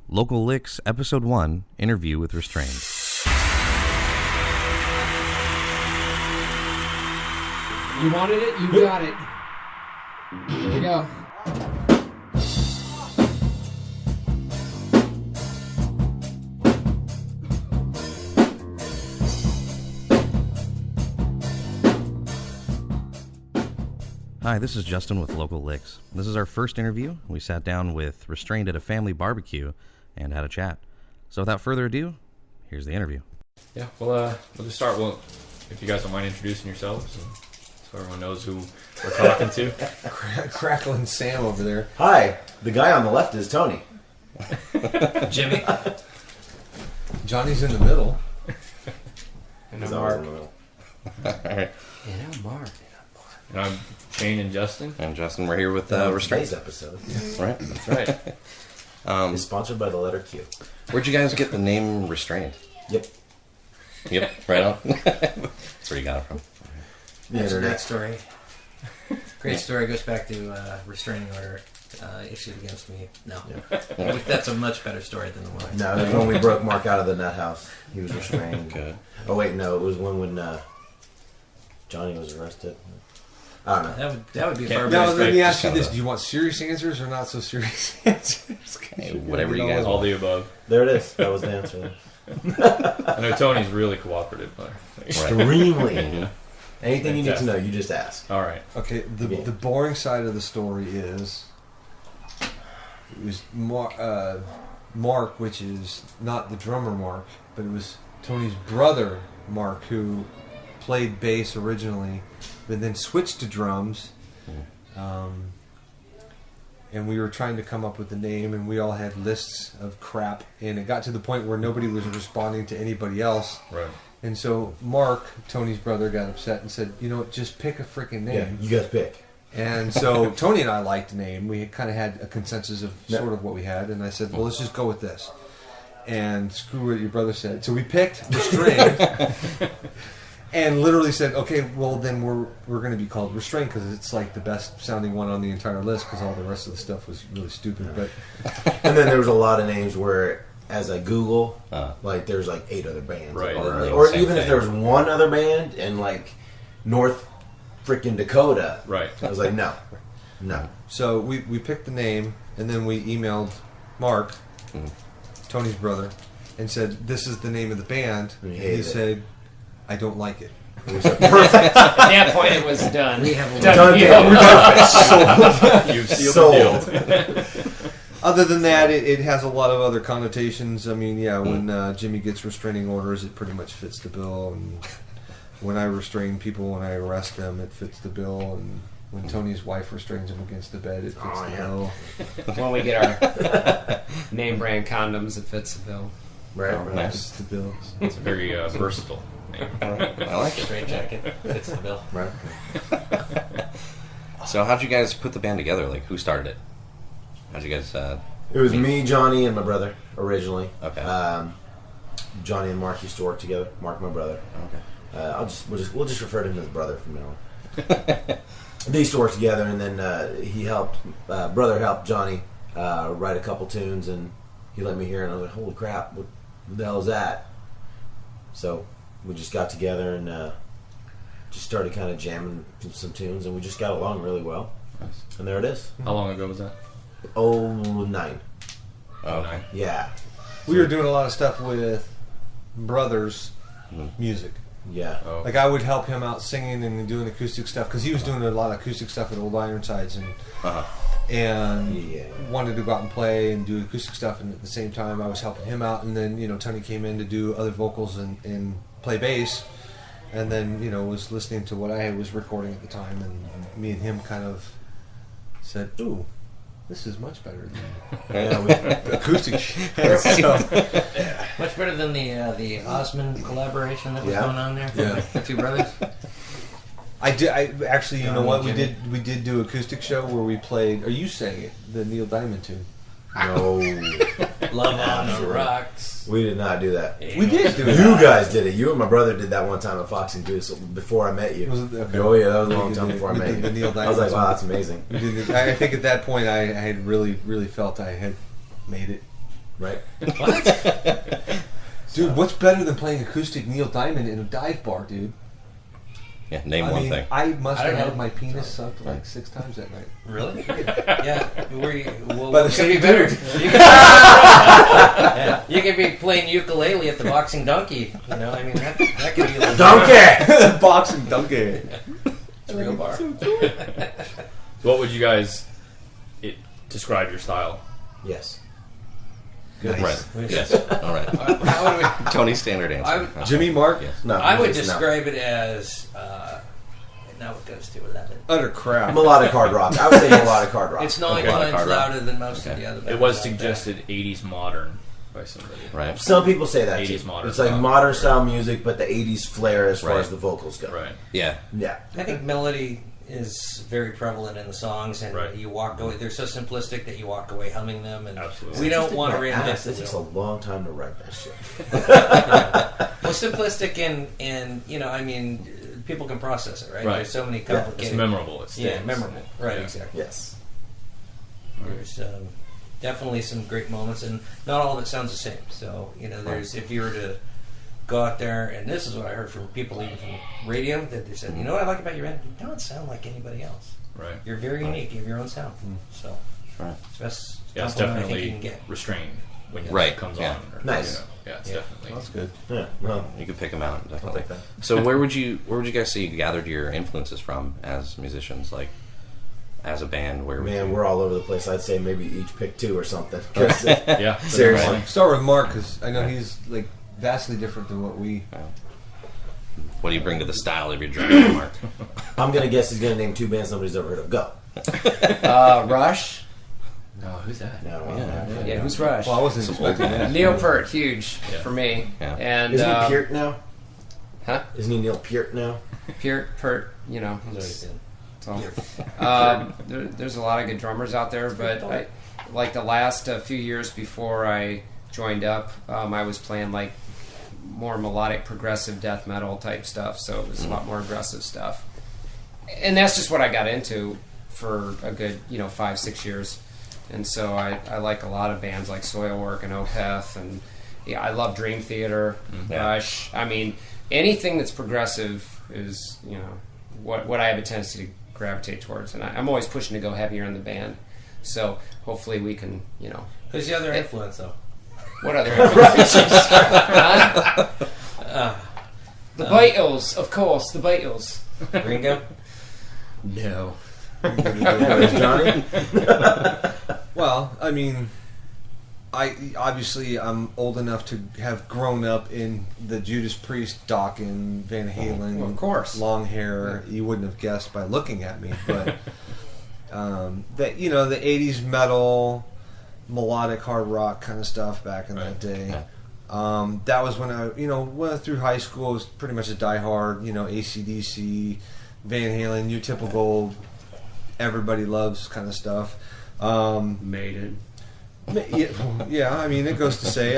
Local Licks, Episode 1, Interview with Restrayned. You wanted it, you got it. Here we go. Hi, this is Justin with Local Licks. This is our first interview. We sat down with Restrayned at a family barbecue and had a chat. So without further ado, here's the interview. Yeah, we'll just start. Well, if you guys don't mind introducing yourselves, so everyone knows who we're talking to. Crackling Sam over there. Hi, the guy on the left is Tony. Jimmy. Johnny's in the middle. And He's I'm always Mark. in the middle. Alright. And I'm Mark. And I'm Shane and Justin. And Justin, we're here with Today's Restrayned. episode Right? That's right. is sponsored by the letter Q. Where'd you guys get the name Restrayned? Yep. Yep, right on. That's where you got it from. The That's a great internet. story. Great story. Goes back to restraining order issued against me. No, that's a much better story than the one. No, it was when we broke Mark out of the nut house. He was restrained. Good. Oh wait, no, it was when Johnny was arrested. I don't know. That would be a Can't far Now, better. let me ask you Just this. kinda- Do you want serious answers or not so serious answers? Hey, whatever you guys All want. the above. There it is. That was the answer. I know Tony's really cooperative. But Extremely. Mhm. Anything you need to Fantastic. know, you just ask. all right. Okay, the boring side of the story is it was Mark, which is not the drummer Mark, but it was Tony's brother Mark, who played bass originally, but then switched to drums. And we were trying to come up with a name, and we all had lists of crap, and it got to the point where nobody was responding to anybody else. Right. And so Mark, Tony's brother, got upset and said, "You know what? Just pick a freaking name." Yeah, you guys pick. And so Tony and I liked the name. We kind of had a consensus of Yeah. sort of what we had, and I said, "Well, let's just go with this." And screw what your brother said. So we picked Restrained, and literally said, "Okay, well then we're going to be called Restrained because it's like the best sounding one on the entire list because all the rest of the stuff was really stupid." But And then there was a lot of names where, as I Google, Uh. like there's like 8 other bands, Right. or Same even if thing. there was one other band in like North freaking Dakota, Right. I was like, no. so we picked the name, and then we emailed Mark, Tony's brother, and said, "This is the name of the band." And he And he hated it. said, "I don't like it." It was like, perfect. At that point, it was done. We have a Done deal. You've sealed Sold. the deal. Other than that, it has a lot of other connotations. I mean, yeah, when Jimmy gets restraining orders, it pretty much fits the bill. And when I restrain people, when I arrest them, it fits the bill. And when Tony's wife restrains him against the bed, it fits Oh, the yeah. bill. When we get our name brand condoms, it fits the bill. Right, Oh, right. nice. Fits the bill. It's a very versatile name. I like it. straight jacket. Fits the bill. Right. So how'd you guys put the band together? Like, who started it? How'd you guys... It was me, Johnny, and my brother originally. Okay. Johnny and Mark used to work together. Mark, my brother. Okay. We'll just refer to him as brother from now on. They used to work together, and then brother helped Johnny write a couple tunes, and he let me hear it, and I was like, holy crap, what the hell is that? So we just got together and just started kind of jamming some tunes, and we just got along really well. Nice. And there it is. How long ago was that? 09. Oh, okay. Yeah. We were doing a lot of stuff with brothers' music. Yeah. Oh. Like I would help him out singing and doing acoustic stuff because he was doing a lot of acoustic stuff at Old Ironsides Uh-huh. and Yeah. wanted to go out and play and do acoustic stuff, and at the same time I was helping him out, and then Tony came in to do other vocals and play bass, and then was listening to what I was recording at the time, and me and him kind of said, "Ooh, this is much better than acoustic shit." So, Much better than the Osmond collaboration that was Yeah. going on there. Yeah. The two brothers. I actually, you know what, we Jimmy. did do an acoustic show where we played, or you sang it, the Neil Diamond tune. No. Love on the rocks. We did not do that. We did do it. You guys did it. You and my brother did that one time at Fox and Goose before I met you. Was it- okay. Oh yeah, that was a long We time did before I we met did you. the Neil I was like, Diamond wow, song. that's amazing. I think at that point I had really felt I had made it. right? What? Dude, what's better than playing acoustic Neil Diamond in a dive bar, dude? Yeah, name I one mean, thing. I must I have don't had know. my penis sucked like 6 times that night. Really? Yeah. Well, By the what could same be better? dude. You could, yeah, you could be playing ukulele at the Boxing Donkey. You know, I mean, that could be a little Donkey! Boxing donkey. It's a real bar. So what would you guys describe your style? Yes. Good. Right. Nice. Yes. All right. How would we, Tony's standard answer. I would- Jimmy Mark? Yes. No, I would no. describe it as now it goes to 11. Utter crap. Melodic hard rock. I would say melodic hard rock. It's 9 Okay. times Hard rock. louder than most of Okay. the other. It was bands out suggested 80s modern by somebody. Right. Some people say that 80s too. modern It's like rock. modern style music, but the 80s flair as far Right. as the vocals go. Right. Yeah. Yeah. there. I think melody is very prevalent in the songs, and Right. you walk away. They're so simplistic that you walk away humming them, and Absolutely. we don't want to My reinvent ass, the It takes a wheel. long time to write that shit. Well, simplistic and you know, I mean, people can process it, right? Right. There's so many It's complicated. memorable. It Yeah, stays. memorable. Right, Yeah. exactly. Yes. There's definitely some great moments, and not all of it sounds the same. So, you know, there's if you were to go out there, and this is what I heard from people even from radio, that they said, you know what I like about your band? You don't sound like anybody else. Right. You're very unique. You have your own sound. So, Right. it's best Yeah, it's compliment I think you definitely can get. restrained when Right, it comes yeah. on. Or, Nice. You know, yeah, it's Yeah. definitely. That's good. Yeah. Well, You could pick them out, definitely. take that. So where would you guys say you gathered your influences from as musicians, like as a band? Where would man, you? we're all over the place. I'd say maybe each pick 2 or something. 'Cause, Yeah. Seriously. Right. Start with Mark, because I know he's like vastly different than what we. What do you bring to the style of your drum, Mark? I'm going to guess he's going to name 2 bands nobody's ever heard of. Go. Rush. No, who's that? No, Yeah, who's Rush? Well, I wasn't expecting that. Neil Peart, huge Yeah. for me. Yeah. And Isn't he Peart now? Huh? Isn't he Neil Peart now? Peart, you know. It's always been. So, there's a lot of good drummers out there, but I, like the last few years before I joined up, I was playing like more melodic, progressive death metal type stuff. So it was a lot more aggressive stuff, and that's just what I got into for a good 5-6 years. And so I like a lot of bands like Soilwork and Opeth, and yeah, I love Dream Theater, Rush. I mean, anything that's progressive is what I have a tendency to gravitate towards, and I'm always pushing to go heavier in the band. So hopefully we can, Who's the other influence, though? what other influences? The Beatles, of course, the Beatles. Ringo? No. Anyways, Johnny? Well, I mean, I'm old enough to have grown up in the Judas Priest, Dokken, Van Halen, Well, of course. long hair. You wouldn't have guessed by looking at me, but that the '80s metal, melodic hard rock kind of stuff back in that day. That was when I went through high school. I was pretty much a diehard, AC/DC, Van Halen, your typical everybody loves kind of stuff. Maiden. Yeah, I mean, it goes to say,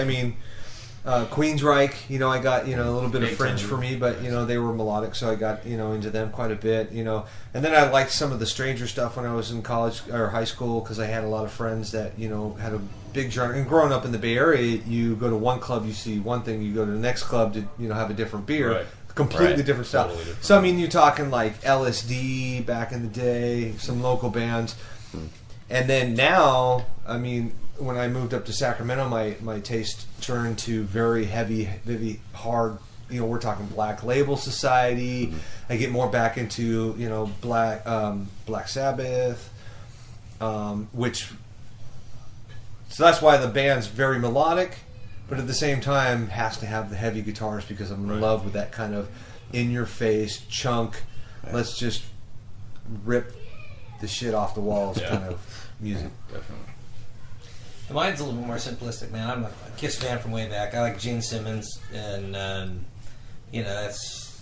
Queensryche, I got, a little bit of Big French time. for me, but, they were melodic, so I got, into them quite a bit, and then I liked some of the stranger stuff when I was in college or high school, because I had a lot of friends that, had a big genre, and growing up in the Bay Area, you go to one club, you see one thing, you go to the next club to, have a different beer, Right. completely Right. different style. Totally different. So, you're talking like LSD back in the day, some local bands, and then now, when I moved up to Sacramento, my taste turned to very heavy, hard. We're talking Black Label Society. I get more back into Black Sabbath, which. So that's why the band's very melodic, but at the same time has to have the heavy guitars because I'm in love with that kind of in-your-face chunk. Let's just rip the shit off the walls kind of music. Definitely. Mine's a little bit more simplistic, man. I'm a Kiss fan from way back. I like Gene Simmons, and that's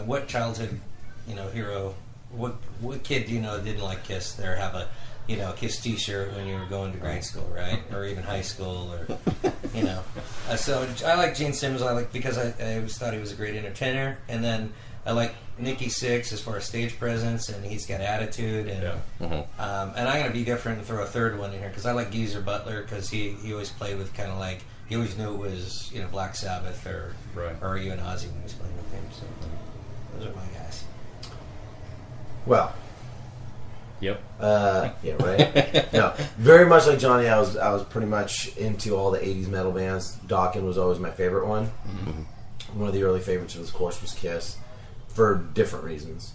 what childhood hero, what kid didn't like Kiss? There have a Kiss T-shirt when you were going to grade school, right, or even high school, or So I like Gene Simmons. Because I always thought he was a great entertainer, and then I like Nikki Sixx as far as stage presence, and he's got attitude, and and I'm gonna be different and throw a third one in here because I like Geezer Butler because he always played with kind of like he always knew it was Black Sabbath or even Ozzy when he was playing with him. So those are my guys. Well. Yep. Yeah, right. No, very much like Johnny. I was pretty much into all the '80s metal bands. Dokken was always my favorite one. Mm-hmm. One of the early favorites, of course, was Kiss, for different reasons.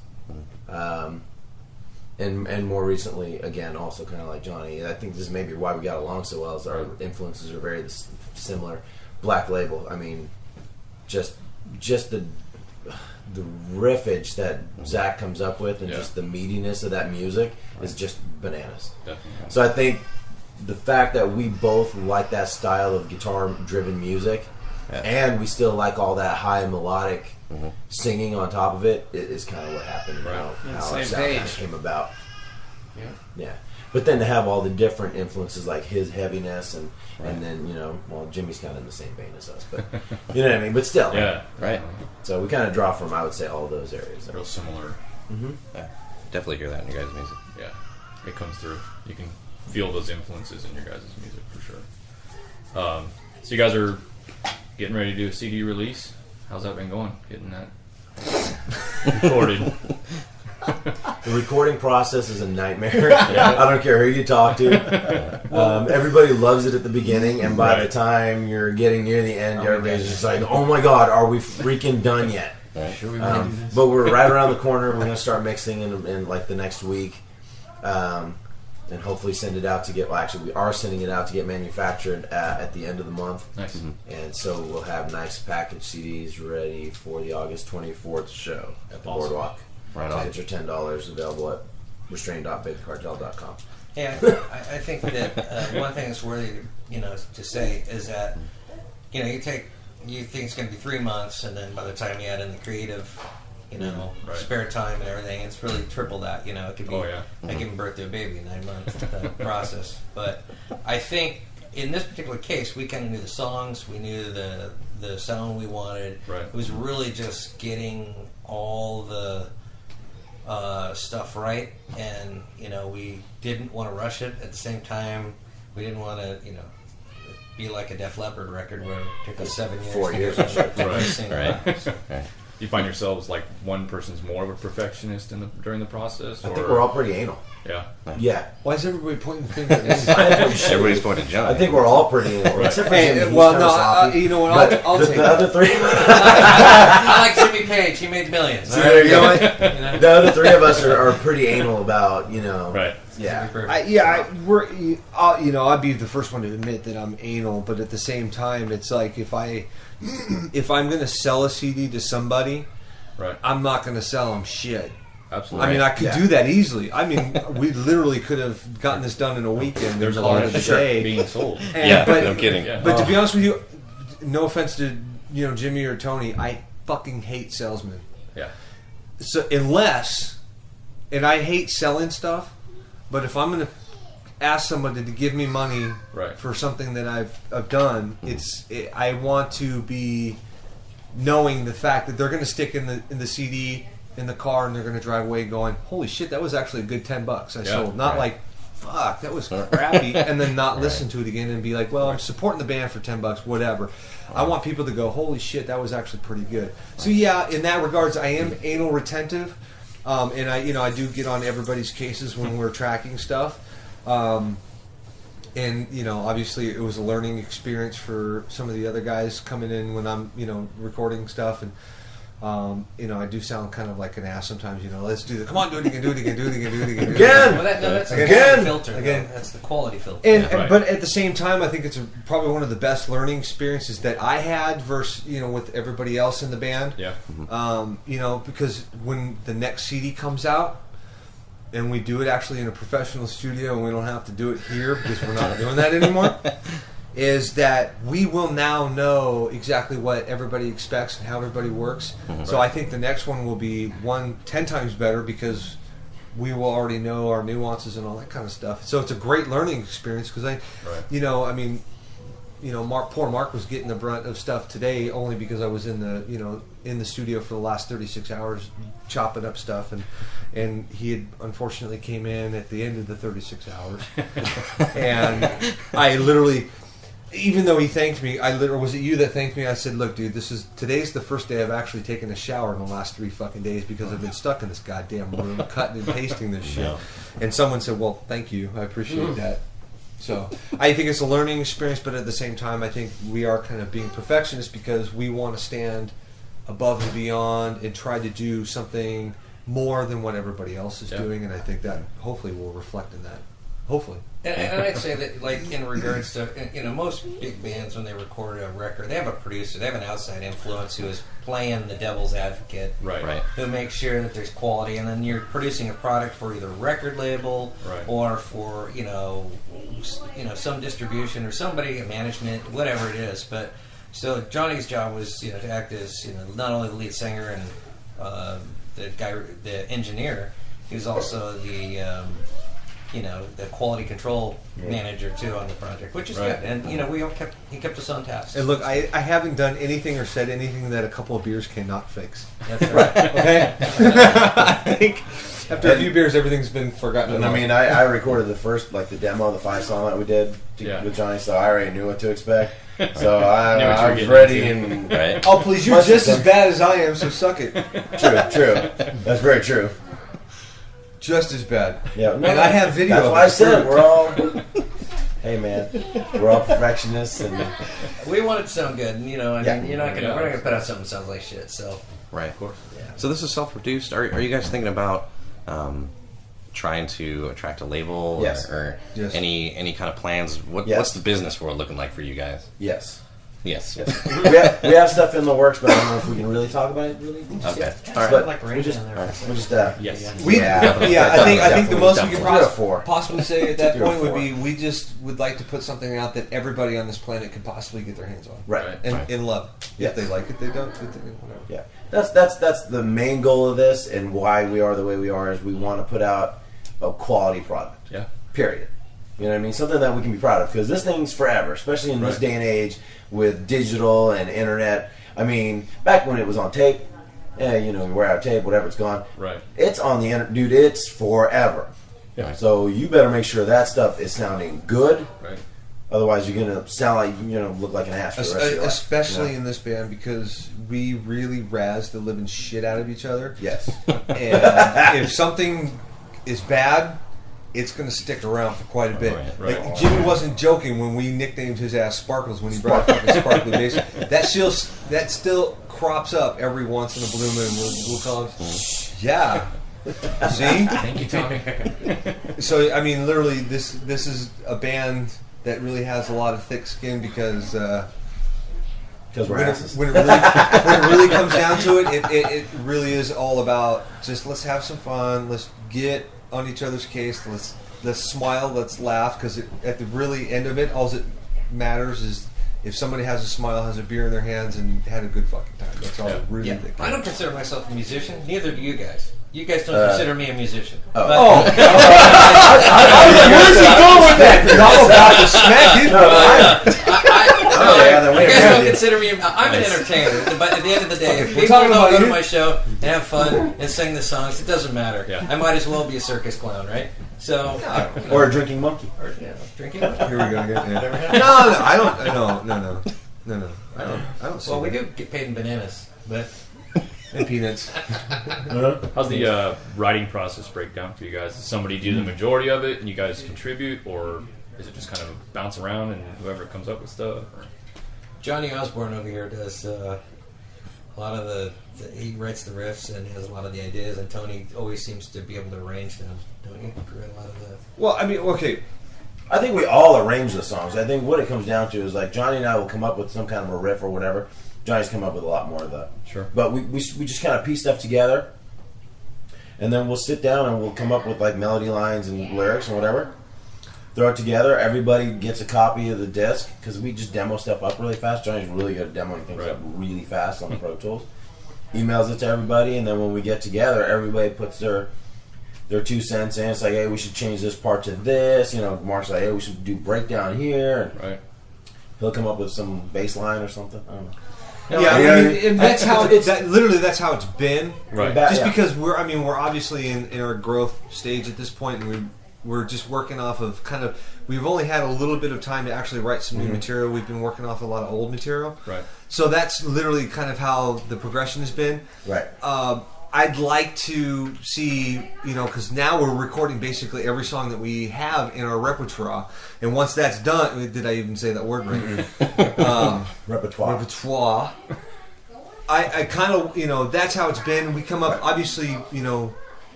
And more recently, again, also kind of like Johnny. I think this is maybe why we got along so well. Is our influences are very similar. Black Label. I mean, just the riffage that Zach comes up with and just the meatiness of that music is just bananas. Definitely. So I think the fact that we both like that style of guitar-driven music and we still like all that high melodic singing on top of it is kind of what happened and how our sound kind of came about. Yeah. But then to have all the different influences like his heaviness and then, Jimmy's kind of in the same vein as us, but you know what I mean? But still. Yeah. Right. So we kind of draw from, I would say, all of those areas. Real similar. Mm-hmm. Yeah. Definitely hear that in your guys' music. Yeah. It comes through. You can feel those influences in your guys' music for sure. So you guys are getting ready to do a CD release. How's that been going? Getting that recorded? The recording process is a nightmare. I don't care who you talk to. Everybody loves it at the beginning, and by the time you're getting near the end, everybody's just like, "Oh my god, are we freaking done yet?" Right. Sure, we want to do this. But we're right around the corner. We're going to start mixing in like the next week, and hopefully send it out to get. Well, actually, we are sending it out to get manufactured at the end of the month. Nice. And so we'll have nice package CDs ready for the August 24th show at the Boardwalk. Right on. Tickets are $10, available at restrained.baitthecartel.com. Yeah, I think that one thing that's worthy, to say is that, you think it's going to be 3 months, and then by the time you add in the creative, spare time and everything, it's really triple that. It could be like giving birth to a baby in 9 months process. But I think in this particular case, we kind of knew the songs, we knew the sound we wanted. Right. It was really just getting all the stuff right, and we didn't want to rush it. At the same time, we didn't want to be like a Def Leppard record where it took us 7 years 4 years Right. You find yourselves like one person's more of a perfectionist during the process? I think we're all pretty anal. Yeah. Yeah. Why is everybody pointing the finger at me? Everybody's pointing at John. I think we're all pretty anal. Except for Jimmy. He's well, kinda no, sloppy. you know what? But I'll take the it. other three. I like Jimmy Page. He made millions. So there you go. The other three of us are pretty anal about, Right. Yeah. I'd be the first one to admit that I'm anal, but at the same time, it's like if I'm going to sell a CD to somebody, Right. I'm not going to sell them shit. Absolutely. I mean, I could do that easily. I mean, we literally could have gotten this done in a weekend. There's a called lot it of shit being sold. No kidding. Yeah. But to be honest with you, no offense to Jimmy or Tony, I fucking hate salesmen. Yeah. So and I hate selling stuff, but if I'm going to ask somebody to give me money for something that I've done, I want to be knowing the fact that they're going to stick in the CD in the car and they're going to drive away going, holy shit, that was actually a good $10 I sold. Not like, fuck, that was crappy, and then not listen to it again and be like, well, I'm supporting the band for $10, whatever. I want people to go, holy shit, that was actually pretty good. So yeah, in that regards, I am anal retentive, and I do get on everybody's cases when we're tracking stuff. And obviously it was a learning experience for some of the other guys coming in when I'm recording stuff, and I do sound kind of like an ass sometimes. Let's do the come on, do it again. Again. Well, that's the quality filter. Again. That's the quality filter. But at the same time, I think it's probably one of the best learning experiences that I had versus with everybody else in the band. Yeah. Because when the next CD comes out, and we do it actually in a professional studio, and we don't have to do it here because we're not doing that anymore, is that we will now know exactly what everybody expects and how everybody works. So I think the next one will be 10 times better because we will already know our nuances and all that kind of stuff. So it's a great learning experience because poor Mark was getting the brunt of stuff today only because I was in the studio for the last 36 hours chopping up stuff, and he had unfortunately came in at the end of the 36 hours, and I literally, even though he thanked me, was it you that thanked me? I said, look, dude, today's the first day I've actually taken a shower in the last 3 fucking days because I've been stuck in this goddamn room cutting and pasting this shit. And someone said, well, thank you, I appreciate that. So I think it's a learning experience, but at the same time, I think we are kind of being perfectionists because we want to stand above and beyond and try to do something more than what everybody else is doing, and I think that hopefully will reflect in that. Hopefully. And I'd say that, like, in regards to, most big bands, when they record a record, they have a producer, they have an outside influence who is playing the devil's advocate, right, who makes sure that there's quality, and then you're producing a product for either a record label or for, some distribution or somebody, management, whatever it is. But so Johnny's job was, to act as, not only the lead singer and the engineer, he was also the the quality control manager too on the project, which is good. And he kept us on task. And look, I haven't done anything or said anything that a couple of beers cannot fix. That's right. Okay. I think after a few beers, everything's been forgotten. And I mean, I recorded the demo, the 5 song that we did with Johnny, so I already knew what to expect. So I was ready and oh please, you're just as bad as I am, so suck it. True. That's very true. Just as bad. Yeah, and I have video. That's why I said we're all. Hey man, we're all perfectionists, and we want it to sound good. And, we're not gonna put out something that sounds like shit. So of course. Yeah. So this is self-produced. Are you guys thinking about trying to attract a label or any kind of plans? What's the business world looking like for you guys? Yes. We have stuff in the works, but I don't know if we can really talk about it. Really? Okay. All right. But like we'll just I think the most we could possibly say at that point would be we just would like to put something out that everybody on this planet could possibly get their hands on. Right. And love. If they like it, they don't. Whatever. Yeah. That's the main goal of this, and why we are the way we are is we want to put out a quality product. Yeah. Period. You know what I mean? Something that we can be proud of, because this thing's forever, especially in this day and age with digital and internet. I mean, back when it was on tape, you wear out tape, whatever, it's gone. Right. It's on the internet, dude. It's forever. Yeah. So you better make sure that stuff is sounding good. Right. Otherwise, you're gonna sound like look like an ass for the rest of your life. Especially in this band, because we really razz the living shit out of each other. Yes. And if something is bad, it's going to stick around for quite a bit. Right. Like Jimmy wasn't joking when we nicknamed his ass Sparkles when he brought fucking Sparkly bass. That still crops up every once in a blue moon. We'll call it. Yeah. See? Thank you, Tommy. So I mean, literally, this is a band that really has a lot of thick skin because we're asses. When it really comes down to it really is all about just let's have some fun, let's get on each other's case, let's smile, let's laugh, because at the really end of it, all that matters is if somebody has a smile, has a beer in their hands, and had a good fucking time. That's all really that counts. I don't consider myself a musician, neither do you guys. You guys don't consider me a musician. Where's he going with that? I'm about to smack you. You guys don't consider me. I'm an entertainer, but at the end of the day, if people don't go to my show and have fun and sing the songs, it doesn't matter. Yeah. I might as well be a circus clown, right? So, or a drinking monkey. Drinking monkey. Here we go again. No, I don't. No. I don't. Well, we do get paid in bananas, but. And peanuts. How's the writing process break down for you guys? Does somebody do the majority of it and you guys contribute, or is it just kind of bounce around and whoever comes up with stuff? Or? Johnny Osborne over here does a lot of he writes the riffs and has a lot of the ideas, and Tony always seems to be able to arrange them, don't you? A lot of the. Well, I mean, okay. I think we all arrange the songs. I think what it comes down to is like Johnny and I will come up with some kind of a riff or whatever. Johnny's come up with a lot more of that. Sure. But we just kind of piece stuff together, and then we'll sit down and we'll come up with like melody lines and lyrics and whatever. Throw it together. Everybody gets a copy of the disc because we just demo stuff up really fast. Johnny's really good at demoing things up really fast on the Pro Tools. Emails it to everybody, and then when we get together, everybody puts their 2 cents in. It's like, hey, we should change this part to this. Mark's like, hey, we should do breakdown here. Right. he'll come up with some bass line or something. I don't know. Yeah, I mean, and that's how literally that's how it's been. Right. Just because we're obviously in our growth stage at this point, and we're just working off of we've only had a little bit of time to actually write some new material. We've been working off a lot of old material. Right. So that's literally kind of how the progression has been. Right. I'd like to see, because now we're recording basically every song that we have in our repertoire, and once that's done, did I even say that word right? Repertoire. I kind of, that's how it's been. We come up, obviously,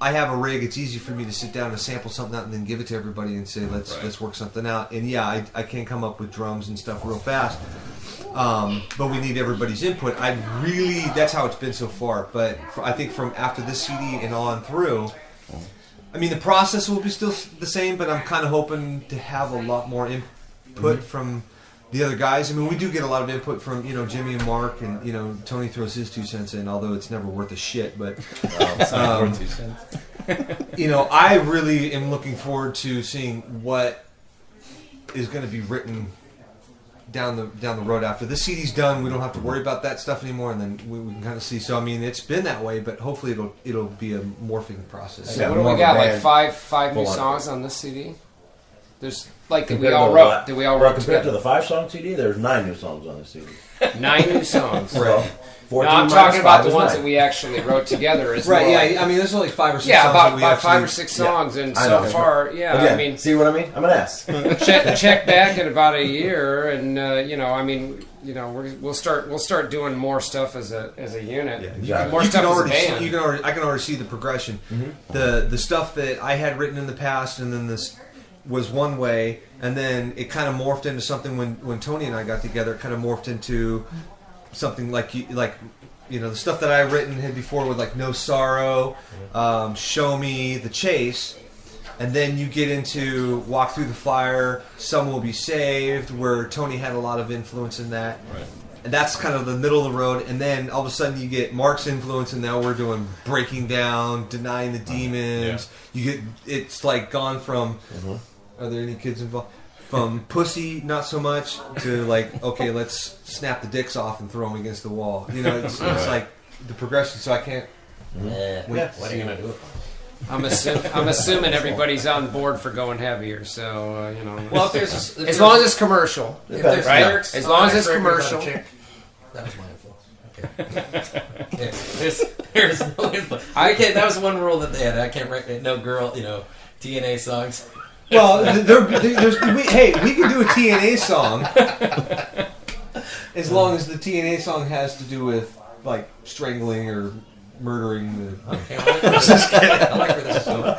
I have a rig. It's easy for me to sit down and sample something out and then give it to everybody and say, let's work something out. And yeah, I can come up with drums and stuff real fast. But we need everybody's input. That's how it's been so far. But I think from after this CD and on through, I mean, the process will be still the same, but I'm kind of hoping to have a lot more input from the other guys. I mean, we do get a lot of input from, Jimmy and Mark, and, Tony throws his 2 cents in, although it's never worth a shit, but, worth 2 cents. I really am looking forward to seeing what is going to be written down the road after this CD's done. We don't have to worry about that stuff anymore, and then we can kind of see. So I mean, it's been that way, but hopefully it'll be a morphing process. So what do we got? Like five new songs on this CD? There's that we all wrote. Did we all wrote compared together? to the 5-song CD? There's 9 new songs on this CD. 9 new songs. Right. No, I'm talking about the ones that we actually wrote together. Right. Yeah. I mean, there's only 5 or 6. Yeah, songs about 5 or 6 songs, and so far, Again, I mean, see what I mean? I'm an ass. check back in about a year, and I mean, we'll start doing more stuff as a unit. Yeah, exactly. More stuff as a band. I can already see the progression. Mm-hmm. The stuff that I had written in the past, and then this was one way, and then it kind of morphed into something when Tony and I got together. It kind of morphed into something like the stuff that I written had before with like No Sorrow, Show Me, The Chase, and then you get into Walk Through the Fire, Some Will Be Saved, where Tony had a lot of influence in that. Right. And that's kind of the middle of the road, and then all of a sudden you get Mark's influence, and now we're doing Breaking Down, Denying the Demons. Yeah. It's like gone from are there any kids involved? From Pussy, not so much, to like, okay, let's snap the dicks off and throw them against the wall. It's like the progression, so I can't wait. What are you going to do? I'm assuming everybody's on board for going heavier, so Well, if there's as long as it's commercial, right? As long as it's commercial. That was my influence. Okay. There's no influence. That was one rule that they had. I can't write no girl, TNA songs. Well, we can do a TNA song as long as the TNA song has to do with like strangling or murdering the. Okay, I like where this is going.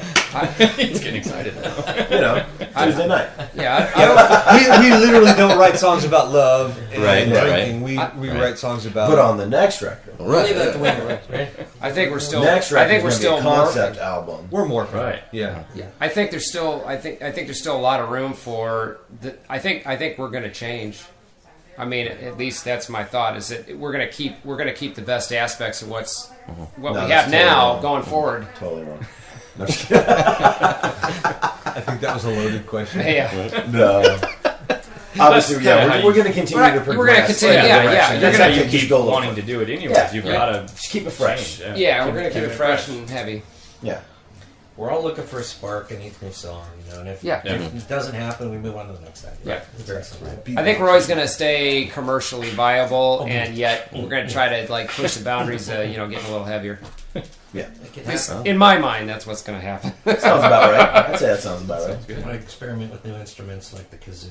He's getting excited now. Tuesday night. Yeah, we literally don't write songs about love and drinking. Right. We write songs about. But on the next record, Leave that to winner, right? I think we're still. next record I think we're is gonna still be a concept morphing. album. We're more Right. Yeah. I think there's still. I think there's still a lot of room for. I think we're going to change. I mean, at least that's my thought. Is that we're going to keep the best aspects of what we have now wrong. going forward. Totally wrong. I think that was a loaded question. Yeah. No. Obviously, we're going to continue to progress. We're going to continue. Yeah. You're You're going going to to keep wanting to do it anyways. Yeah. You've got to just keep it fresh. change, Yeah, we're going to keep it fresh and heavy. Yeah. We're all looking for a spark in each new song, and if Yeah. if it doesn't happen, we move on to the next idea. Yeah. It's very simple. I think we're always going to stay commercially viable, and yet we're going to try to like push the boundaries. Getting a little heavier. Yeah. It can At least happen. in my mind, that's what's going to happen. Sounds about right. I'd say that sounds about right. I want to experiment with new instruments like the kazoo.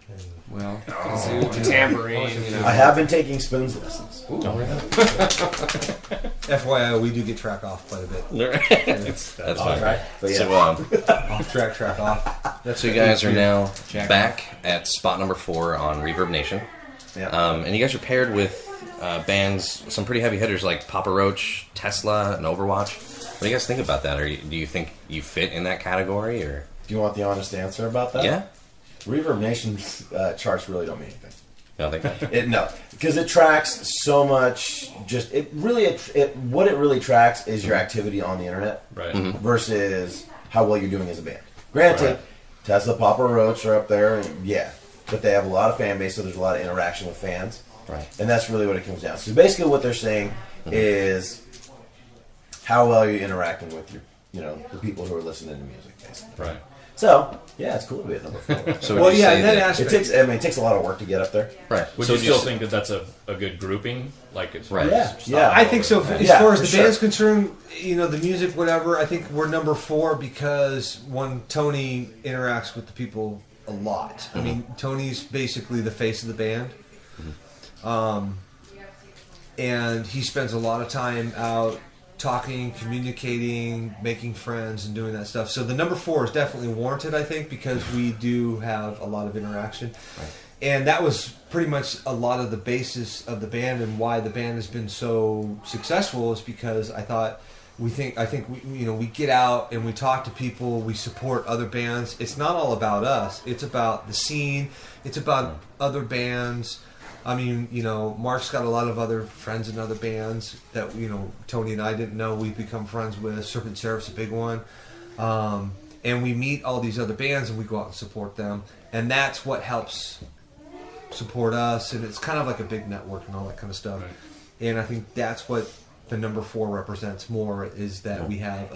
And Well, kazoo, the tambourine. I have been taking spoons lessons. FYI, we do get track off quite a bit. That's fine. Right. But yeah. So, Off track off. so you guys are now back at spot number 4 on Reverb Nation. Yeah. And you guys are paired with bands, some pretty heavy hitters like Papa Roach, Tesla, and Overwatch. What do you guys think about that? Do you think you fit in that category? Or Do you want the honest answer about that? yeah? Reverb Nation's charts really don't mean anything. You don't think that? No, because it tracks so much. What it really tracks is your activity on the internet, Right. versus how well you're doing as a band. Granted, Right. Tesla, Papa Roach are up there, and yeah, but they have a lot of fan base, so there's a lot of interaction with fans. Right. And that's really what it comes down to. So basically what they're saying is how well you're interacting with the people who are listening to music, basically. Right. So, yeah, it's cool to be at number 4. So Well, would you yeah, say in that that- aspect. it takes a lot of work to get up there. right. Would So you still just- think that that's a good grouping? Like it's Right. Yeah. I think so. As Yeah, far as for the sure. band's concerned, the music, whatever, I think we're number 4 because Tony interacts with the people a lot. I mean, Tony's basically the face of the band. And he spends a lot of time out talking, communicating, making friends, and doing that stuff. So the number 4 is definitely warranted, I think, because we do have a lot of interaction. Right. And that was pretty much a lot of the basis of the band and why the band has been so successful is because I think we get out and we talk to people, we support other bands. It's not all about us. It's about the scene. It's about other bands. I mean, Mark's got a lot of other friends in other bands that, Tony and I didn't know we've become friends with. Serpent Seraph's a big one. And we meet all these other bands and we go out and support them. And that's what helps support us. And it's kind of like a big network and all that kind of stuff. Right. And I think that's what the number 4 represents more is that we have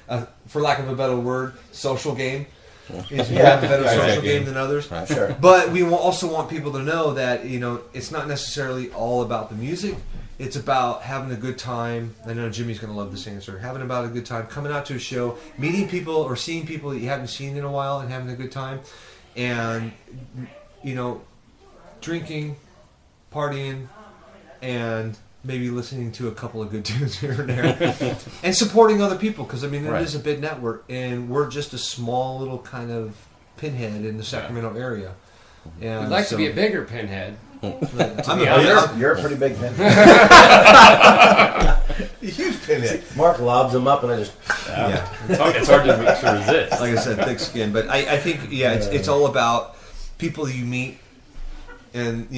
a for lack of a better word, social game. Is we have a better social game than others. Right, sure. But we also want people to know that it's not necessarily all about the music. It's about having a good time. I know Jimmy's going to love this answer. Having about a good time, coming out to a show, meeting people or seeing people that you haven't seen in a while, and having a good time, and drinking, partying, and maybe listening to a couple of good tunes here and there, and supporting other people because it is a big network, and we're just a small little kind of pinhead in the Sacramento area. And We'd like to be a bigger pinhead. You're a pretty big fan. a huge pinhead. Mark lobs them up, and I just It's hard to resist. Like I said, thick skin. But I think it's all about people you meet. And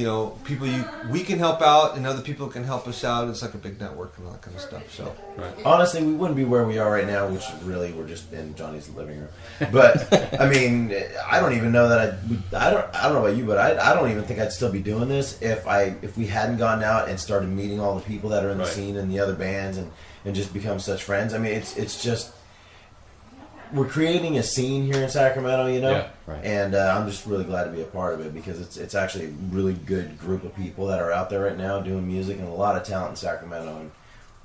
people we can help out, and other people can help us out. It's like a big network and all that kind of stuff. So, honestly, we wouldn't be where we are right now, which really we're just in Johnny's living room. But I mean, I don't even know that I don't know about you, but I don't even think I'd still be doing this if we hadn't gone out and started meeting all the people that are in the scene and the other bands and just become such friends. I mean, it's just. We're creating a scene here in Sacramento, Yeah, right. And I'm just really glad to be a part of it because it's actually a really good group of people that are out there right now doing music and a lot of talent in Sacramento, and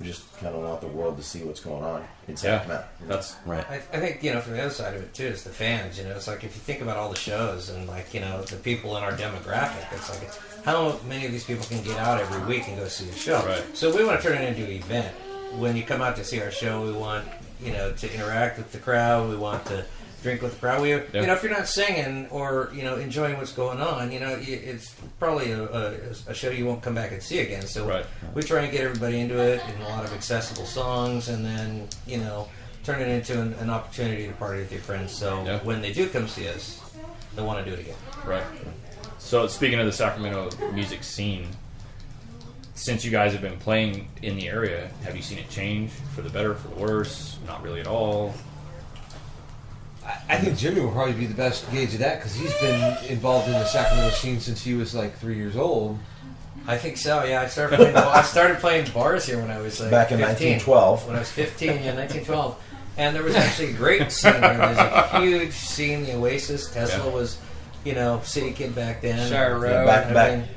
we just kind of want the world to see what's going on in Sacramento. That's right. I think from the other side of it too is the fans. It's like if you think about all the shows and the people in our demographic, it's like how many of these people can get out every week and go see a show. Right. So we want to turn it into an event. When you come out to see our show, we want to interact with the crowd. We want to drink with the crowd. If you're not singing or enjoying what's going on, it's probably a show you won't come back and see again. So we try and get everybody into it in a lot of accessible songs, and then turn it into an opportunity to party with your friends. So when they do come see us, they want to do it again. right. So speaking of the Sacramento music scene, since you guys have been playing in the area, have you seen it change for the better, for the worse? Not really at all. I think Jimmy will probably be the best gauge of that because he's been involved in the Sacramento scene since he was like 3 years old. I think so. Yeah, I started playing bars here when I was like Back in 15. 1912. When I was 15, 1912, and there was actually a great scene here. There's a huge scene. The Oasis. Tesla was, city kid back then. Shire Road.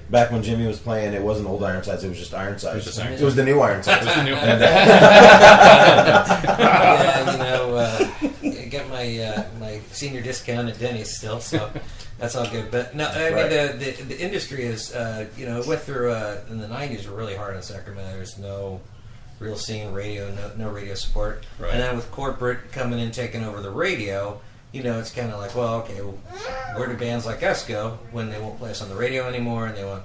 Back when Jimmy was playing, it wasn't Old Ironsides, it was just Ironsides. Just Ironsides. It was the new Ironsides. I got my senior discount at Denny's still, so that's all good. But no, I mean the industry is it went through in the '90s were really hard in Sacramento. There's no real scene, radio, no radio support, and then with corporate coming in taking over the radio. It's kind of like, well, okay, where do bands like us go when they won't play us on the radio anymore, and they want,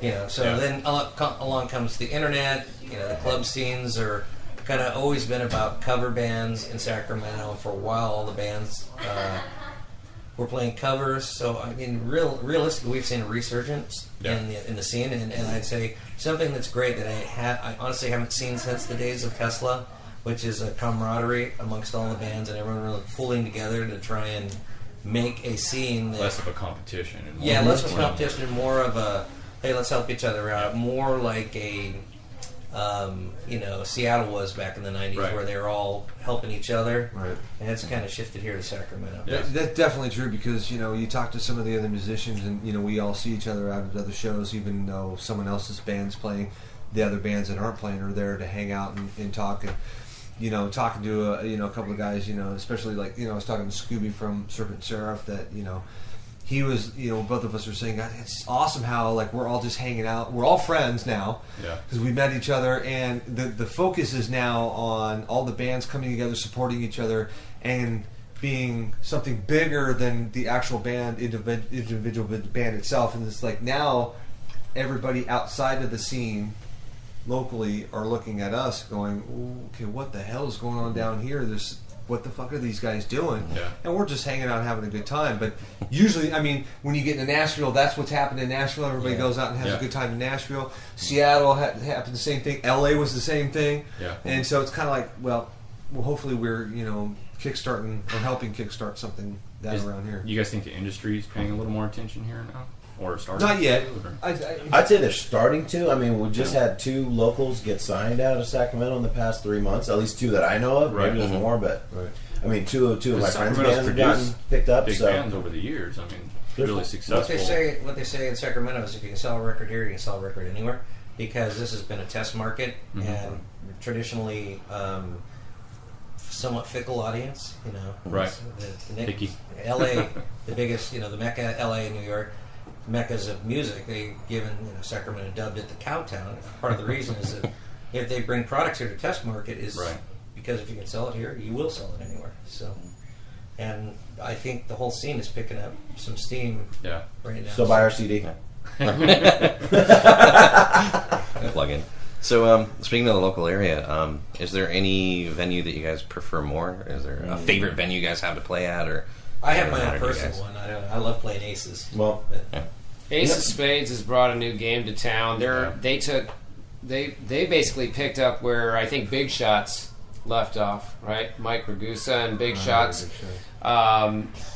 then along comes the internet. The club scenes are kind of always been about cover bands in Sacramento. For a while, all the bands were playing covers. So, I mean, realistically, we've seen a resurgence in the scene, and I'd say something that's great that I honestly haven't seen since the days of Tesla, which is a camaraderie amongst all the bands and everyone really pulling together to try and make a scene that, less of a competition. And more less of a competition and more of a, hey, let's help each other out. More like a, Seattle was back in the 90s, where they were all helping each other. Right. And it's kind of shifted here to Sacramento. Yeah. That's definitely true because, you talk to some of the other musicians and, we all see each other out at other shows, even though someone else's band's playing. The other bands that aren't playing are there to hang out and talk. And, talking to a couple of guys, especially like, I was talking to Scooby from Serpent Seraph that, he was, both of us were saying, God, it's awesome how, like, we're all just hanging out. We're all friends now because we met each other, and the focus is now on all the bands coming together, supporting each other, and being something bigger than the actual band, individual band itself. And it's like now everybody outside of the scene locally are looking at us going, ooh, okay, what the hell is going on down here? What the fuck are these guys doing? Yeah. And we're just hanging out having a good time. But usually, when you get into Nashville, that's what's happened in Nashville. Everybody goes out and has a good time in Nashville. Seattle happened the same thing. LA was the same thing. Yeah. And so it's kind of like, well, hopefully we're, kickstarting or helping kickstart something around here. You guys think the industry is paying a little more attention here now? Or starting? Not yet. I'd say they're starting to. We just had 2 locals get signed out of Sacramento in the past 3 months. At least 2 that I know of. Right. Maybe there's more, but two of my friends' Sacramento's bands have gotten picked up. Big bands over the years. Really successful. What they say in Sacramento is if you can sell a record here, you can sell a record anywhere, because this has been a test market and traditionally somewhat fickle audience. Right. Picky. LA, the biggest, the Mecca, LA and New York. Meccas of music. They given Sacramento dubbed it the cow town. Part of the reason is that if they bring products here to test market is because if you can sell it here, you will sell it anywhere. So, and I think the whole scene is picking up some steam right now. So buy our CD. Plug in. So, speaking of the local area, is there any venue that you guys prefer more? Is there a favorite venue you guys have to play at, or? I have my own personal one. I love playing Aces. Well, Ace of Spades has brought a new game to town. They basically picked up where I think Big Shots left off, right? Mike Ragusa and Big Shots.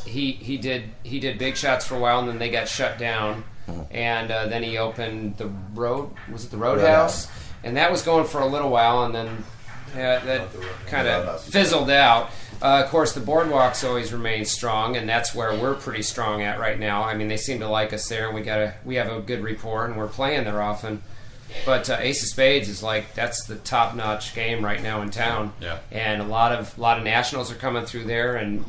He did Big Shots for a while, and then they got shut down. And then he opened the Roadhouse, and that was going for a little while, and then that kind of fizzled out. Of course, the Boardwalk's always remained strong, and that's where we're pretty strong at right now. They seem to like us there, and we have a good rapport, and we're playing there often. But Ace of Spades is that's the top-notch game right now in town. Yeah. And a lot of nationals are coming through there, and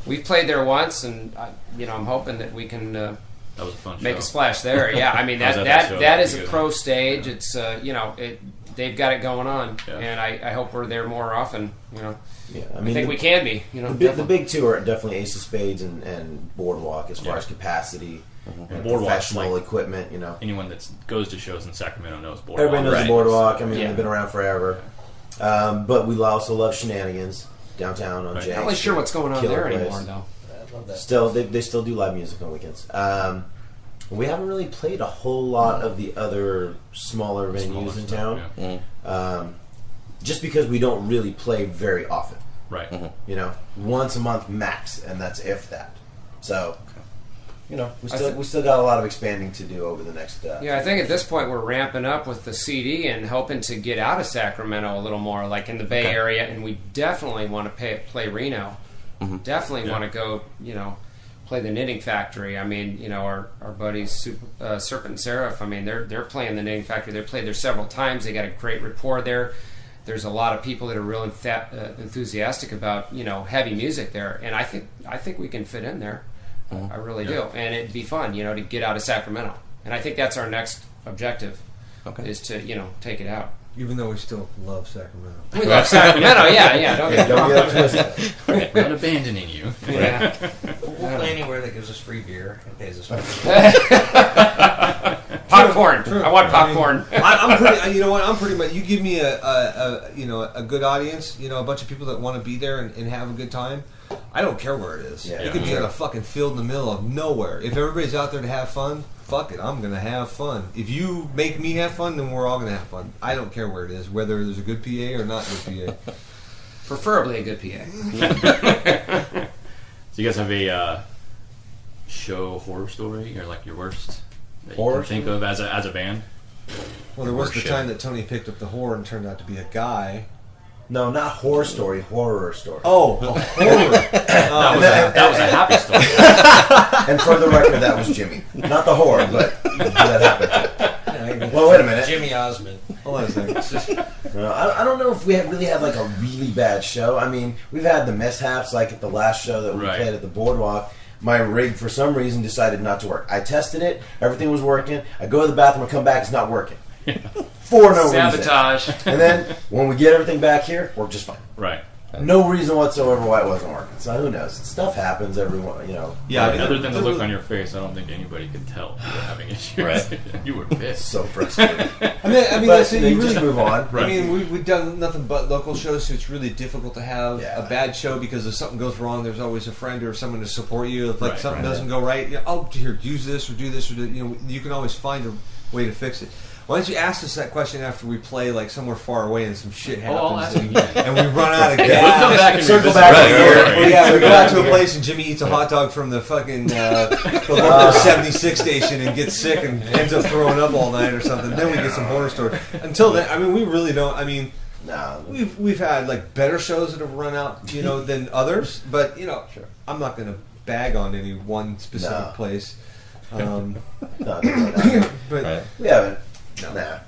we've played there once, and I'm hoping that we can that was a fun make show. a splash there. Yeah, that is a pro stage. It's they've got it going on, and I hope we're there more often. Yeah, I think we can be. The big 2 are definitely Ace of Spades and Boardwalk as far as capacity and professional equipment. Anyone that goes to shows in Sacramento knows Boardwalk. Everybody knows the Boardwalk. They've been around forever. But we also love Shenanigans downtown on Jay. I'm not really sure what's going on there anymore, though. I love that. Still, they still do live music on weekends. We haven't really played a whole lot of the other smaller venues in town. Just because we don't really play very often. Right. Once a month max, and that's if that. So, we still got a lot of expanding to do over the next. I think at this point we're ramping up with the CD and hoping to get out of Sacramento a little more, like in the Bay Area, and we definitely want to play Reno. Definitely want to go, play the Knitting Factory. Our buddies Serpent and Seraph. They're playing the Knitting Factory. They've played there several times. They got a great rapport there. There's a lot of people that are real enthusiastic about heavy music there, and I think we can fit in there. I really do, and it'd be fun, to get out of Sacramento, and I think that's our next objective, is to take it out. Even though we still love Sacramento. We love Sacramento, yeah. Don't get twisted. We're not abandoning you. Yeah. We'll play anywhere that gives us free beer and pays us popcorn. I want popcorn. I'm pretty. I'm pretty much. You give me a good audience. A bunch of people that want to be there and have a good time. I don't care where it is. It could be in a fucking field in the middle of nowhere. If everybody's out there to have fun, fuck it. I'm gonna have fun. If you make me have fun, then we're all gonna have fun. I don't care where it is, whether there's a good PA or not good PA. Preferably a good PA. So you guys have show horror story or like your worst that Horror you can think of as a band? Well, there was the Worship. time that Tony picked up the whore and turned out to be a guy. No, not horror story, horror story. Oh, a horror. That was a happy story. And for the record, that was Jimmy. Not the whore, but that happened. Well, wait a minute. Jimmy Osmond. Hold on a second. It's just- I don't know if we really had like a really bad show. I mean, we've had the mishaps, like at the last show that we Right. played at the Boardwalk. My rig, for some reason, decided not to work. I tested it. Everything was working. I go to the bathroom, I come back, it's not working. For no reason. Sabotage. And then, when we get everything back here, we're just fine. Right. No reason whatsoever why it wasn't working. So who knows? Stuff happens, everyone, you know. Yeah, I mean, Other than the look on your face, I don't think anybody could tell you were having issues. Right. You were pissed. So frustrating. I mean, But that's it. you You just really move on. I mean, we've done nothing but local shows, so it's really difficult to have Yeah. a bad show because if something goes wrong, there's always a friend or someone to support you. If like Right, something right. doesn't go right, you know, oh, here, use this or do this or do, you know, you can always find a way to fix it. Why don't you ask us that question after we play like somewhere far away and some shit happens I'll ask you again. and we run out of We'll come gas? back and Circle revisit back that in here. story. Well, yeah, we go out to a place and Jimmy eats a hot dog from the fucking the local 76 station and gets sick and ends up throwing up all night or something. Then we get some horror story. Until then, I mean, we really don't. I mean, No. we've had like better shows that have run out, you know, than others. But you know, I'm not going to bag on any one specific No. place. No, no. But Right. We haven't. No. Nah.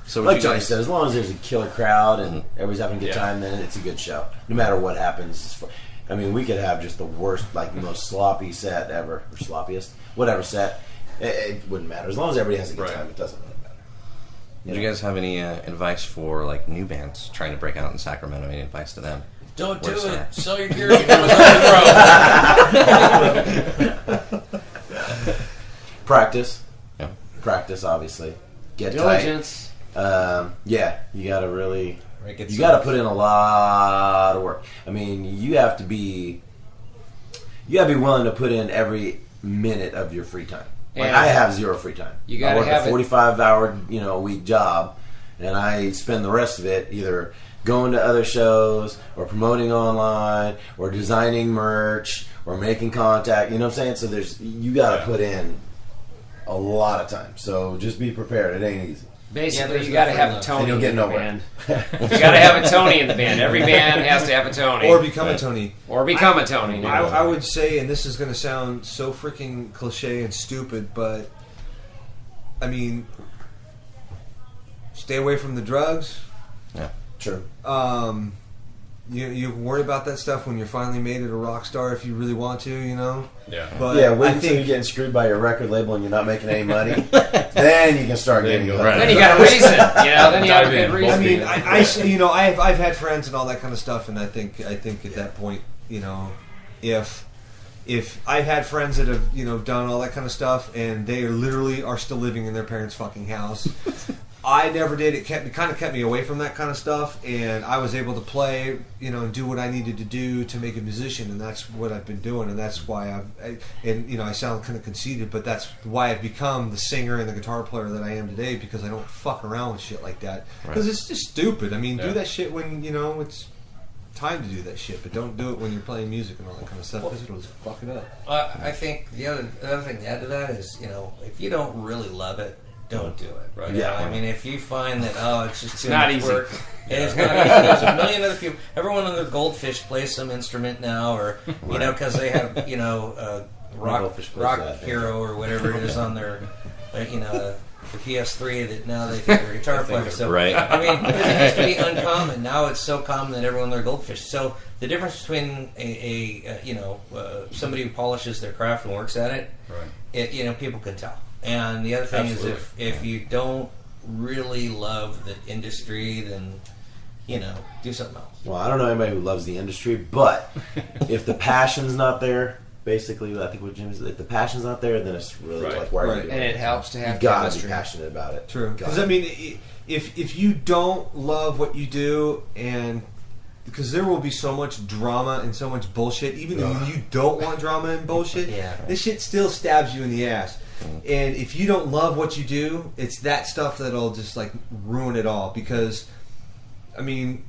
So would Like you Johnny guys, said, as long as there's a killer crowd and everybody's having a good Yeah. time, then it's a good show. No matter what happens. I mean, we could have just the worst, like the most sloppy set ever, or sloppiest, whatever set. It wouldn't matter. As long as everybody has a good Right. time, it doesn't really matter. Would you guys have any advice for like new bands trying to break out in Sacramento? Any advice to them? Don't do Where's it. that? Sell your gear. Become a pro. Practice. Yeah. Practice, obviously. Get Diligence. tight. Yeah, you got to really... Right, get You some- got to put in a lot of work. I mean, you have to be willing to put in every minute of your free time. Like, And I have zero free time. you gotta I work have a it- 45-hour, a week job, and I spend the rest of it either going to other shows or promoting online or designing merch or making contact. You know what I'm saying? So you got to put in a lot of time. So just be prepared. It ain't easy. Basically, there's you got to no have fun a And Tony you'll in get the nowhere. band. You got to have a Tony in the band. Every band has to have a Tony. or become a Tony. Or become a Tony. I would say, and this is going to sound so freaking cliche and stupid, but I mean, stay away from the drugs. Yeah. True. You worry about that stuff when you're finally made it a rock star if you really want to, you know. Yeah. But Yeah, wait I until you're think getting screwed by your record label and you're not making any money. Then you can start getting go hooked. right. Then you got a reason. Then you have a good Dive in. reason. I mean, I've had friends and all that kind of stuff, and I think at that point, you know, if I've had friends that have done all that kind of stuff, and they literally are still living in their parents' fucking house. I never did. It kind of kept me away from that kind of stuff, and I was able to play, and do what I needed to do to make a musician, and that's what I've been doing, and that's why I sound kind of conceited, but that's why I've become the singer and the guitar player that I am today, because I don't fuck around with shit like that, because it's just stupid. I mean, do that shit when it's time to do that shit, but don't do it when you're playing music and all that kind of stuff, because it'll just fuck it up. I think the other thing to add to that is, if you don't really love it, don't do it. Right. You know, Yeah. I mean, if you find that it's just too not much easy. work, and it's not easy. There's a million other people. Everyone on their Goldfish plays some instrument now, or because they have rock Goldfish plays rock that, yeah. hero or whatever it is on their the PS3 that now they think they're a guitar player. So Right. I mean, it used to be uncommon. Now it's so common that everyone their Goldfish. So the difference between somebody who polishes their craft and works at it, Right. people can tell. And the other thing Absolutely. is if you don't really love the industry, then do something else. Well, I don't know anybody who loves the industry, but if the passion's not there, basically, I think what Jim said, if the passion's not there, then it's really Right. like, why are Right. you doing And it it? helps to You have gotta be chemistry. passionate about it. True. Because Gotta. I mean, if you don't love what you do, and because there will be so much drama and so much bullshit, even though you don't want drama and bullshit, this shit still stabs you in the ass. And if you don't love what you do, it's that stuff that'll just like ruin it all. Because, I mean,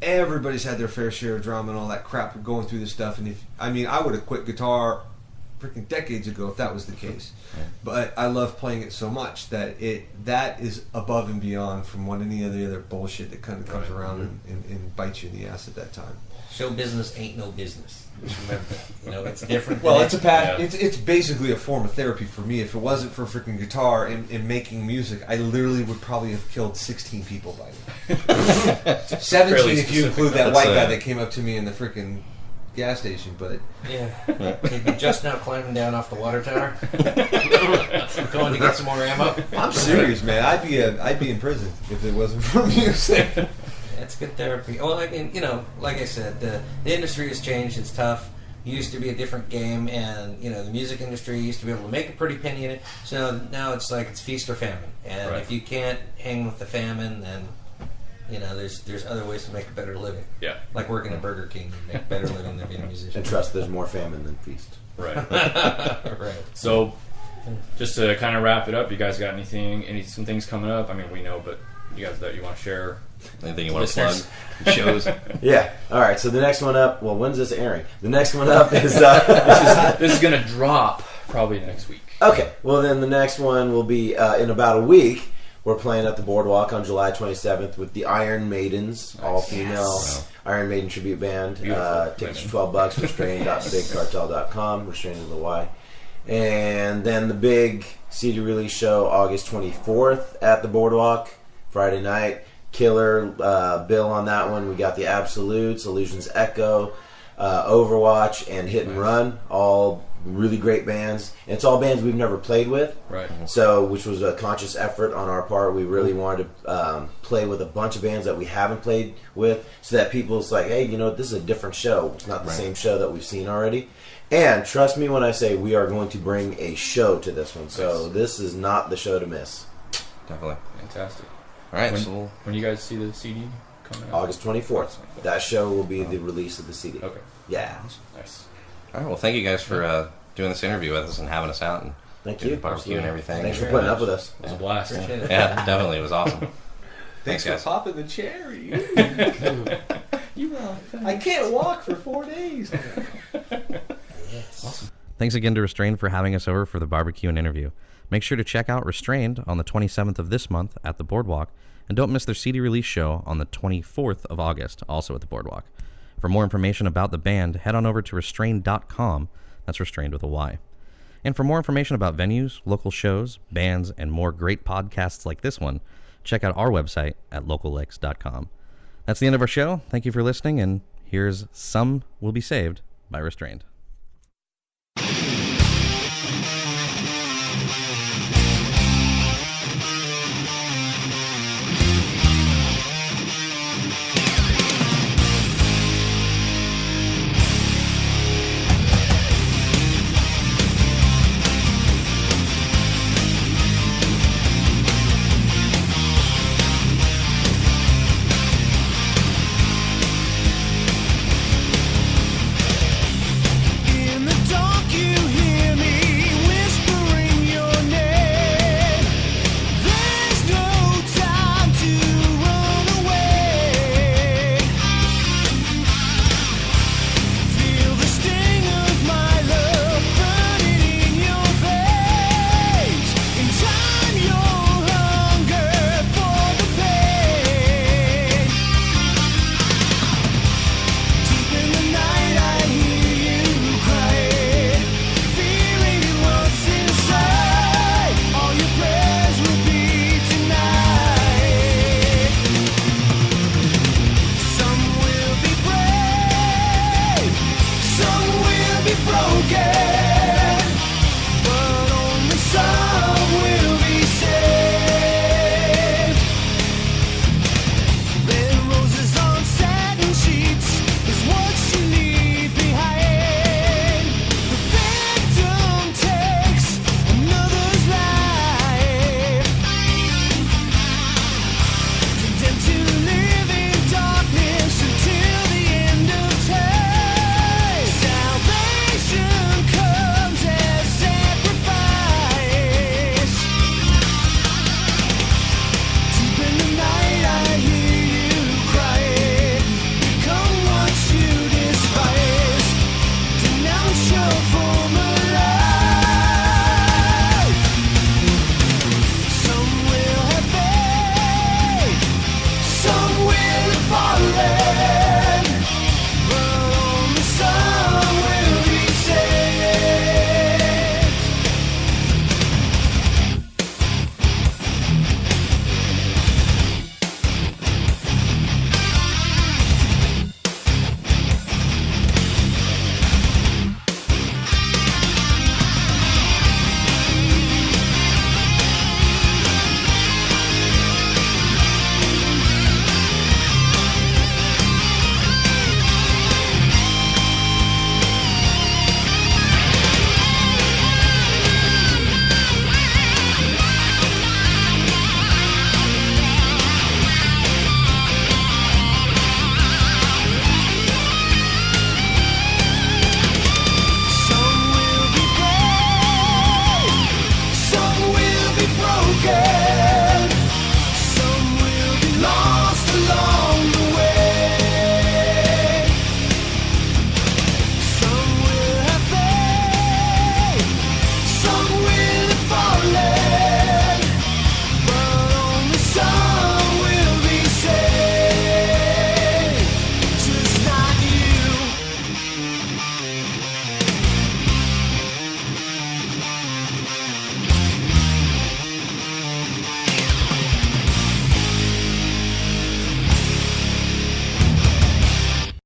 everybody's had their fair share of drama and all that crap going through this stuff. And I would have quit guitar freaking decades ago if that was the case. But I love playing it so much that that is above and beyond from what any of the other bullshit that kind of comes around and bites you in the ass at that time. Show business ain't no business. Just remember that. It's different. Well, it's basically a form of therapy for me. If it wasn't for freaking guitar and making music, I literally would probably have killed 16 people by now. 17 if you include that white guy that came up to me in the freaking gas station. But he'd be just now climbing down off the water tower, going to get some more ammo. I'm serious, man. I'd be in prison if it wasn't for music. It's good therapy. Well, I mean, like I said, the industry has changed. It's tough. It used to be a different game, and the music industry used to be able to make a pretty penny in it. So now it's like it's feast or famine. And if you can't hang with the famine, then there's other ways to make a better living. Yeah, like working at Burger King, you make a better living than being a musician. And trust, there's more famine than feast. Right. Right. So, just to kind of wrap it up, you guys got some things coming up? I mean, we know, but you guys that you want to share? Anything you want to plug? Shows? Yeah. All right. So the next one up. Well, when's this airing? The next one up is. This is going to drop probably next week. Okay. Well, then the next one will be in about a week. We're playing at the Boardwalk on July 27th with the Iron Maidens, all female Iron Maiden tribute band. Tickets are $12. Restrained.bigcartel.com. Restrained with a Y. And then the big CD release show August 24th at the Boardwalk, Friday night. Killer bill on that one. We got the Absolutes, Illusions Echo, Overwatch, and Hit and Run. All really great bands. And it's all bands we've never played with. Right. So, which was a conscious effort on our part. We really wanted to play with a bunch of bands that we haven't played with, so that people's like, hey, this is a different show. It's not the same show that we've seen already. And trust me when I say we are going to bring a show to this one. So this is not the show to miss. Definitely. Fantastic. All right, when you guys see the CD coming out? August 24th. That show will be the release of the CD. Okay. Yeah. Nice. All right, well, thank you guys for doing this interview with us and having us out and thank you. Barbecue and everything. Thanks for putting up with us. It was a blast. Yeah, definitely. It was awesome. Thanks guys. for popping the cherry. I can't walk for 4 days. Awesome. Thanks again to Restrained for having us over for the barbecue and interview. Make sure to check out Restrained on the 27th of this month at the Boardwalk, and don't miss their CD release show on the 24th of August, also at the Boardwalk. For more information about the band, head on over to restrained.com. That's Restrained with a Y. And for more information about venues, local shows, bands, and more great podcasts like this one, check out our website at locallicks.com. That's the end of our show. Thank you for listening, and here's Some Will Be Saved by Restrained.